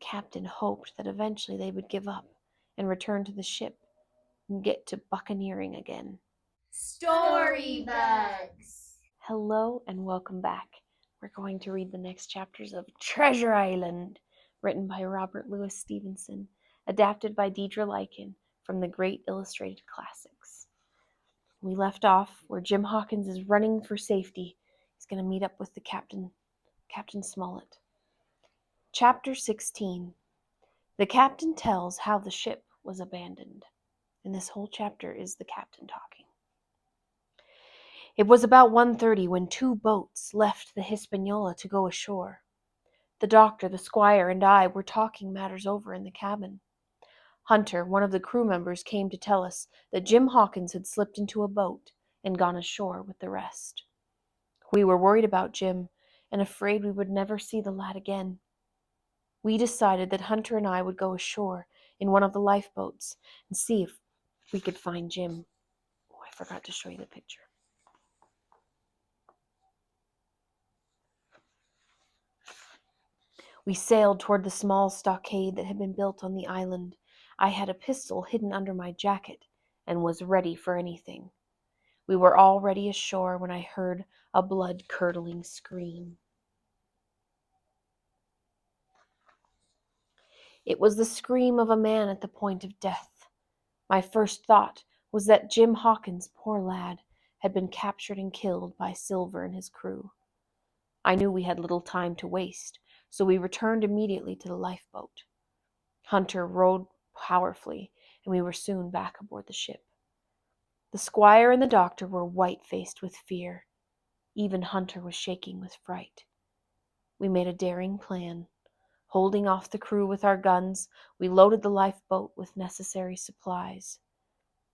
captain hoped that eventually they would give up and return to the ship and get to buccaneering again. Story Bugs! Hello and welcome back. We're going to read the next chapters of Treasure Island, written by Robert Louis Stevenson, adapted by Deidre Lycan from the Great Illustrated Classics. We left off where Jim Hawkins is running for safety. He's going to meet up with the Captain Smollett. Chapter 16. The captain tells how the ship was abandoned. And this whole chapter is the captain talking. It was about 1:30 when 2 boats left the Hispaniola to go ashore. The doctor, the squire, and I were talking matters over in the cabin. Hunter, one of the crew members, came to tell us that Jim Hawkins had slipped into a boat and gone ashore with the rest. We were worried about Jim and afraid we would never see the lad again. We decided that Hunter and I would go ashore in one of the lifeboats and see if we could find Jim. Oh, I forgot to show you the picture. We sailed toward the small stockade that had been built on the island. I had a pistol hidden under my jacket and was ready for anything. We were already ashore when I heard a blood-curdling scream. It was the scream of a man at the point of death. My first thought was that Jim Hawkins, poor lad, had been captured and killed by Silver and his crew. I knew we had little time to waste, so we returned immediately to the lifeboat. Hunter rowed powerfully, and we were soon back aboard the ship. The squire and the doctor were white-faced with fear. Even Hunter was shaking with fright. We made a daring plan. Holding off the crew with our guns, we loaded the lifeboat with necessary supplies.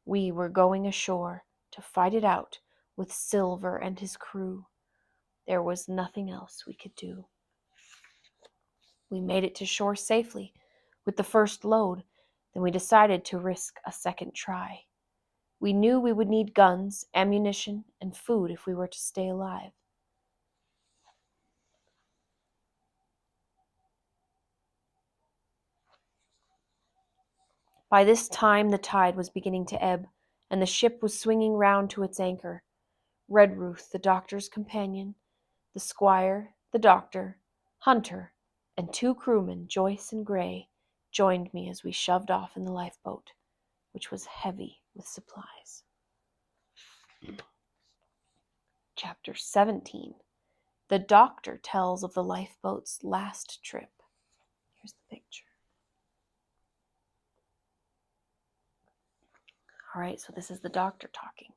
We were going ashore to fight it out with Silver and his crew. There was nothing else we could do. We made it to shore safely with the first load, then we decided to risk a second try. We knew we would need guns, ammunition, and food if we were to stay alive. By this time the tide was beginning to ebb, and the ship was swinging round to its anchor. Redruth, the doctor's companion, the squire, the doctor, Hunter, and 2 crewmen, Joyce and Gray, joined me as we shoved off in the lifeboat, which was heavy with supplies. Chapter 17. The doctor tells of the lifeboat's last trip. Here's the picture. All right, so this is the doctor talking.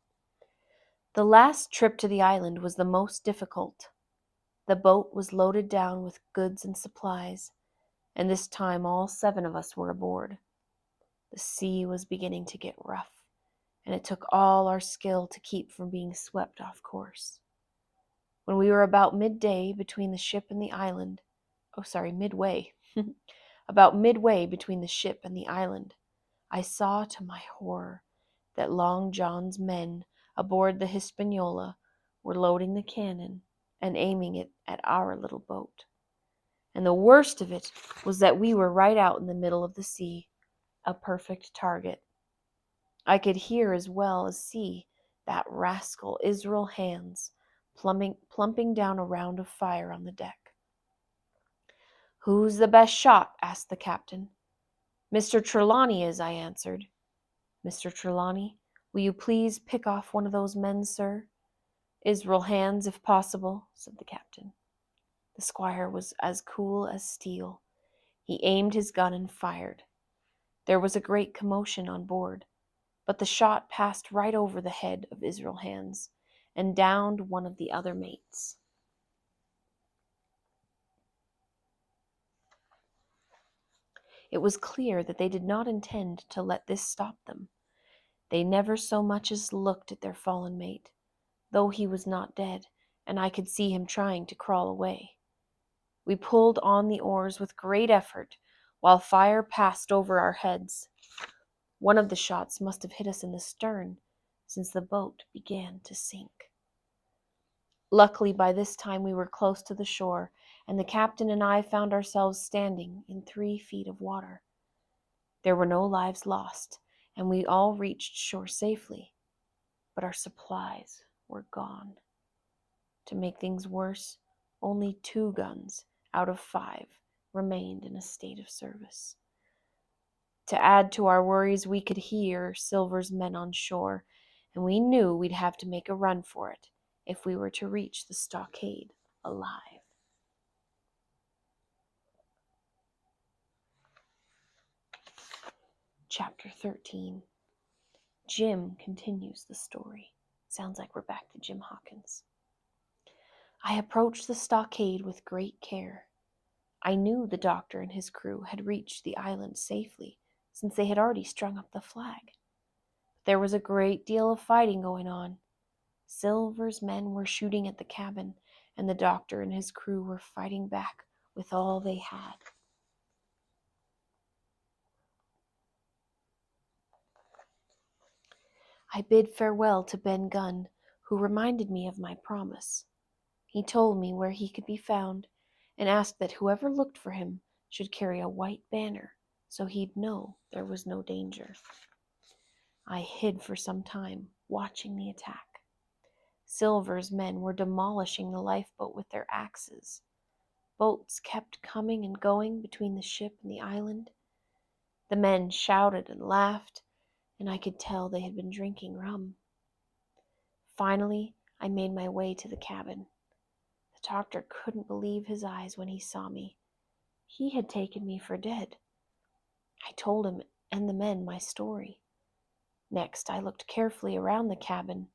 The last trip to the island was the most difficult. The boat was loaded down with goods and supplies, and this time all 7 of us were aboard. The sea was beginning to get rough, and it took all our skill to keep from being swept off course. When we were about midway between the ship and the island, about midway between the ship and the island, I saw to my horror that Long John's men aboard the Hispaniola were loading the cannon and aiming it at our little boat. And the worst of it was that we were right out in the middle of the sea, a perfect target. I could hear as well as see that rascal Israel Hands plumping down a round of fire on the deck. "Who's the best shot?" asked the captain. "Mr. Trelawney is," I answered. "Mr. Trelawney, will you please pick off one of those men, sir?" "Israel Hands, if possible," said the captain. The squire was as cool as steel. He aimed his gun and fired. There was a great commotion on board, but the shot passed right over the head of Israel Hands and downed one of the other mates. It was clear that they did not intend to let this stop them. They never so much as looked at their fallen mate, though he was not dead, and I could see him trying to crawl away. We pulled on the oars with great effort, while fire passed over our heads. One of the shots must have hit us in the stern, since the boat began to sink. Luckily, by this time we were close to the shore, and the captain and I found ourselves standing in 3 feet of water. There were no lives lost, and we all reached shore safely, but our supplies were gone. To make things worse, only 2 guns out of 5 remained in a state of service. To add to our worries, we could hear Silver's men on shore, and we knew we'd have to make a run for it if we were to reach the stockade alive. Chapter 13. Jim continues the story. Sounds like we're back to Jim Hawkins. I approached the stockade with great care. I knew the doctor and his crew had reached the island safely, since they had already strung up the flag. But there was a great deal of fighting going on. Silver's men were shooting at the cabin, and the doctor and his crew were fighting back with all they had. I bid farewell to Ben Gunn, who reminded me of my promise. He told me where he could be found, and asked that whoever looked for him should carry a white banner, so he'd know there was no danger. I hid for some time, watching the attack. Silver's men were demolishing the lifeboat with their axes. Boats kept coming and going between the ship and the island. The men shouted and laughed, and I could tell they had been drinking rum. Finally, I made my way to the cabin. The doctor couldn't believe his eyes when he saw me. He had taken me for dead. I told him and the men my story. Next, I looked carefully around the cabin.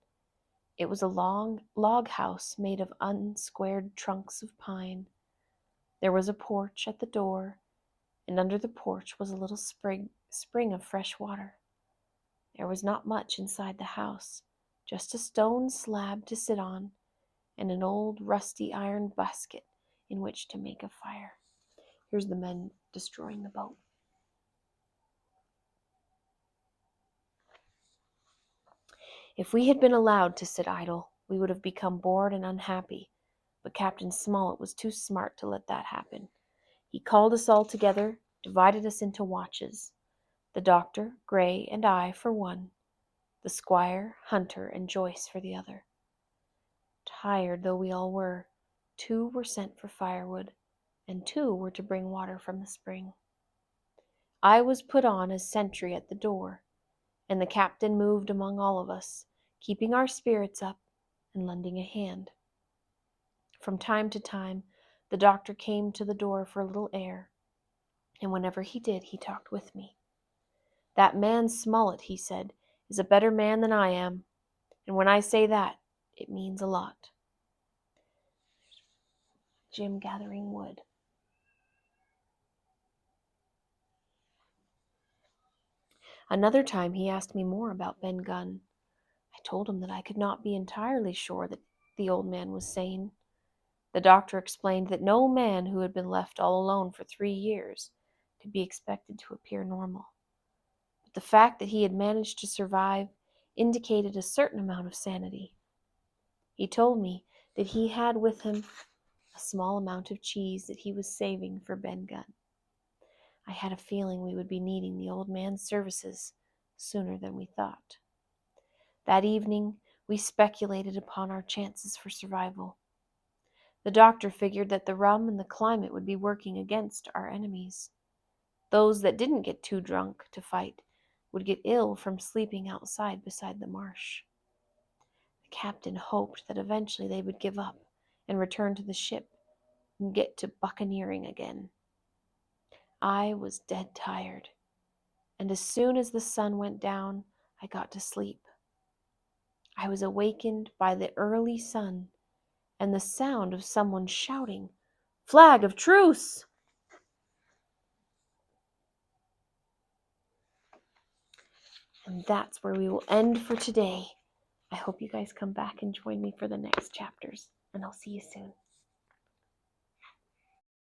It was a long log house made of unsquared trunks of pine. There was a porch at the door, and under the porch was a little spring of fresh water. There was not much inside the house, just a stone slab to sit on, and an old rusty iron basket in which to make a fire. Here's the men destroying the boat. If we had been allowed to sit idle, we would have become bored and unhappy, but Captain Smollett was too smart to let that happen. He called us all together, divided us into watches. The doctor, Gray, and I for one, the squire, Hunter, and Joyce for the other. Tired though we all were, 2 were sent for firewood, and 2 were to bring water from the spring. I was put on as sentry at the door, and the captain moved among all of us, keeping our spirits up and lending a hand. From time to time, the doctor came to the door for a little air, and whenever he did, he talked with me. That man Smollett, he said, is a better man than I am, and when I say that, it means a lot. Jim gathering wood. Another time he asked me more about Ben Gunn. I told him that I could not be entirely sure that the old man was sane. The doctor explained that no man who had been left all alone for 3 years could be expected to appear normal. But the fact that he had managed to survive indicated a certain amount of sanity. He told me that he had with him a small amount of cheese that he was saving for Ben Gunn. I had a feeling we would be needing the old man's services sooner than we thought. That evening, we speculated upon our chances for survival. The doctor figured that the rum and the climate would be working against our enemies. Those that didn't get too drunk to fight would get ill from sleeping outside beside the marsh. The captain hoped that eventually they would give up and return to the ship and get to buccaneering again. I was dead tired, and as soon as the sun went down, I got to sleep. I was awakened by the early sun and the sound of someone shouting, "Flag of truce!" And that's where we will end for today. I hope you guys come back and join me for the next chapters, and I'll see you soon.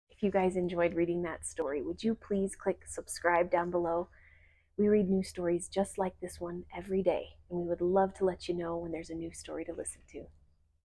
If you guys enjoyed reading that story, would you please click subscribe down below? We read new stories just like this one every day, and we would love to let you know when there's a new story to listen to.